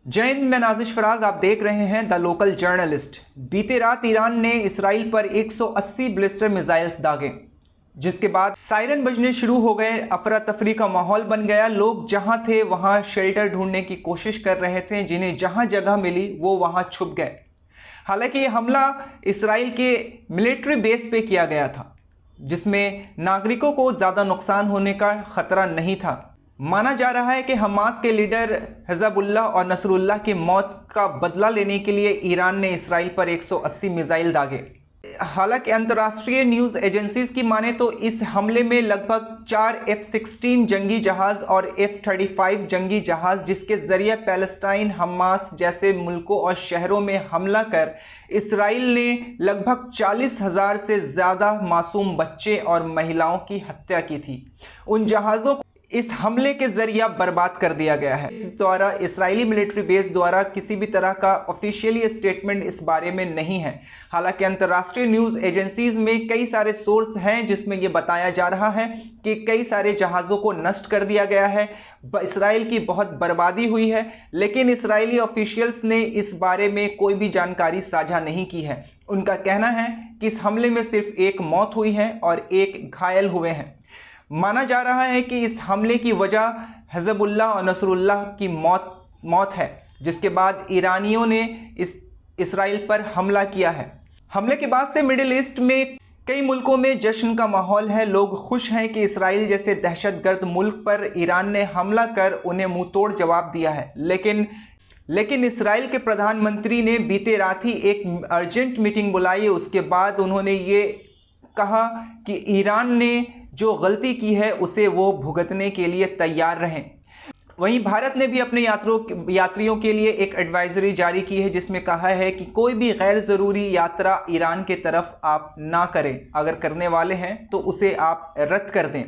जय हिंद, मैं नाजिश फराज। आप देख रहे हैं द लोकल जर्नलिस्ट। बीते रात ईरान ने इसराइल पर 180 बैलिस्टिक मिसाइल्स दागे, जिसके बाद सायरन बजने शुरू हो गए। अफरा तफरी का माहौल बन गया। लोग जहां थे वहां शेल्टर ढूंढने की कोशिश कर रहे थे। जिन्हें जहां जगह मिली वो वहां छुप गए। हालांकि ये हमला इसराइल के मिलिट्री बेस पे किया गया था, जिसमें नागरिकों को ज़्यादा नुकसान होने का खतरा नहीं था। माना जा रहा है कि हमास के लीडर हिज़बुल्लाह और नसरुल्लाह की मौत का बदला लेने के लिए ईरान ने इसराइल पर 180 मिसाइल दागे। हालांकि अंतर्राष्ट्रीय न्यूज़ एजेंसीज की माने तो इस हमले में लगभग 4 F-16 जंगी जहाज़ और F-35 जंगी जहाज़, जिसके ज़रिए पैलेस्टाइन, हमास जैसे मुल्कों और शहरों में हमला कर इसराइल ने लगभग 40,000 से ज़्यादा मासूम बच्चे और महिलाओं की हत्या की थी। उन जहाज़ों को इस हमले के जरिए बर्बाद कर दिया गया है। इस द्वारा इसराइली मिलिट्री बेस द्वारा किसी भी तरह का ऑफिशियली स्टेटमेंट इस बारे में नहीं है। हालांकि अंतर्राष्ट्रीय न्यूज़ एजेंसीज में कई सारे सोर्स हैं जिसमें यह बताया जा रहा है कि कई सारे जहाज़ों को नष्ट कर दिया गया है, इसराइल की बहुत बर्बादी हुई है। लेकिन इसराइली ऑफिशियल्स ने इस बारे में कोई भी जानकारी साझा नहीं की है। उनका कहना है कि इस हमले में सिर्फ एक मौत हुई है और एक घायल हुए हैं। माना जा रहा है कि इस हमले की वजह हिज़बुल्लाह और नसरुल्लाह की मौत है, जिसके बाद ईरानियों ने इसराइल पर हमला किया है। हमले के बाद से मिडिल ईस्ट में कई मुल्कों में जश्न का माहौल है। लोग खुश हैं कि इसराइल जैसे दहशतगर्द मुल्क पर ईरान ने हमला कर उन्हें मुंह तोड़ जवाब दिया है। लेकिन इसराइल के प्रधानमंत्री ने बीते रात ही एक अर्जेंट मीटिंग बुलाई। उसके बाद उन्होंने ये कहा कि ईरान ने जो गलती की है उसे वो भुगतने के लिए तैयार रहें। वहीं भारत ने भी अपने यात्रियों के लिए एक एडवाइजरी जारी की है, जिसमें कहा है कि कोई भी गैर ज़रूरी यात्रा ईरान के तरफ आप ना करें। अगर करने वाले हैं तो उसे आप रद्द कर दें।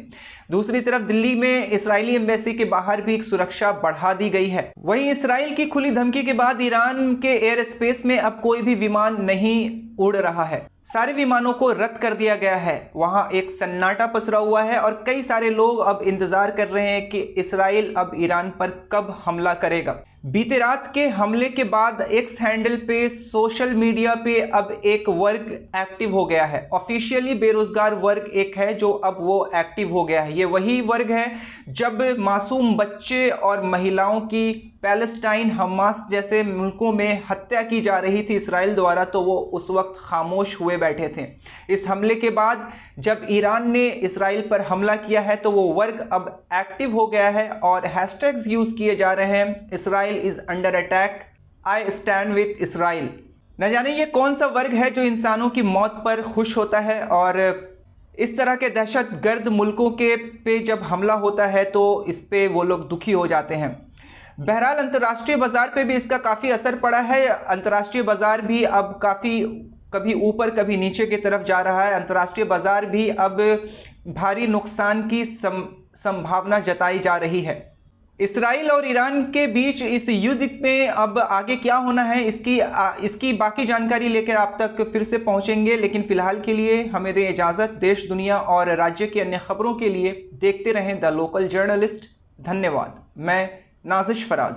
दूसरी तरफ दिल्ली में इसराइली एम्बेसी के बाहर भी एक सुरक्षा बढ़ा दी गई है। वहीं इसराइल की खुली धमकी के बाद ईरान के एयर स्पेस में अब कोई भी विमान नहीं उड़ रहा है। सारे विमानों को रद्द कर दिया गया है। वहां एक सन्नाटा पसरा हुआ है और कई सारे लोग अब इंतजार कर रहे हैं कि इसराइल अब ईरान पर कब हमला करेगा। बीते रात के हमले के बाद एक्स हैंडल पे, सोशल मीडिया पे अब एक वर्ग एक्टिव हो गया है। ऑफिशियली बेरोजगार वर्ग एक है जो अब वो एक्टिव हो गया है। ये वही वर्ग है जब मासूम बच्चे और महिलाओं की पैलेस्टाइन, हमास जैसे मुल्कों में हत्या की जा रही थी इसराइल द्वारा, तो वो उस वक्त खामोश हुए बैठे थे। इस हमले के बाद जब ईरान ने इसराइल पर हमला किया है तो वो वर्ग अब एक्टिव हो गया है और हैशटैग्स यूज किए जा रहे हैं, Israel is under attack, I stand with Israel. न जाने ये कौन सा वर्ग है जो इंसानों की मौत पर खुश होता है और इस तरह के दहशतगर्द मुल्कों के पे जब हमला होता है तो इस पे वो लोग दुखी हो जाते हैं। बहरहाल अंतर्राष्ट्रीय बाजार पे भी इसका काफ़ी असर पड़ा है। अंतर्राष्ट्रीय बाजार भी अब काफ़ी कभी ऊपर कभी नीचे की तरफ जा रहा है। अंतर्राष्ट्रीय बाजार भी अब भारी नुकसान की संभावना जताई जा रही है। इसराइल और ईरान के बीच इस युद्ध में अब आगे क्या होना है, इसकी बाकी जानकारी लेकर आप तक फिर से पहुंचेंगे। लेकिन फिलहाल के लिए हमें दें इजाज़त। देश, दुनिया और राज्य की अन्य खबरों के लिए देखते रहें द लोकल जर्नलिस्ट। धन्यवाद। मैं नाजिश फराज।